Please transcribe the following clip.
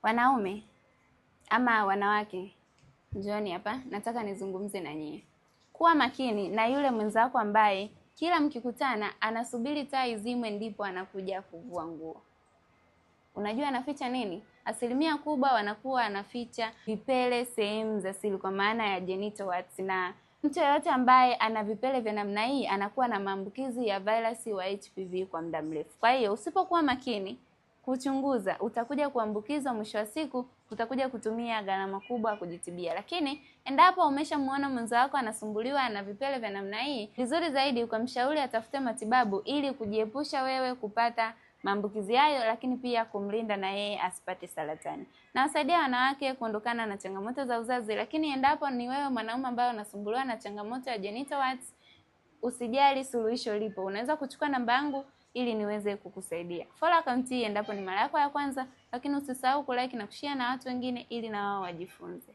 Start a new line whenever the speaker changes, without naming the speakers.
Wanaume ama wanawake, njooni hapa, nataka nizungumze na nyie. Kuwa makini na yule mwenzako ambaye kila mkikutana anasubiri taa izimwe ndipo anakuja kuvua nguo. Unajua anaficha nini? Asilimia kubwa wanakuwa anaficha vipele sehemu za siri, kwa maana ya genital warts, na mtu yeyote ambaye ana vipele vya namna hii anakuwa na maambukizi ya virusi wa HPV kwa muda mrefu. Kwa hiyo usipokuwa makini kuchunguza, utakuja kuambukizwa, mwisho wa siku utakuja kutumia gharama kubwa kujitibia. Lakini endapo umeshamuona mwenzo wako anasumbuliwa na vipele vya namna hii, vizuri zaidi ukamshauri atafute matibabu ili kujiepusha wewe kupata maambukizi hayo, lakini pia kumlinda na yeye asipate saratani. Na wasaidia wanawake kuondokana na changamoto za uzazi. Lakini endapo ni wewe mwanaume ambaye unasumbuliwa na changamoto ya genital warts, usijali, suluhisho lipo. Unaweza kuchukua namba yangu ili niweze kukusaidia. Follow account hii endapo ni mara yako ya kwanza, lakini usisahau kulike na kushare na watu wengine ili na wao wajifunze.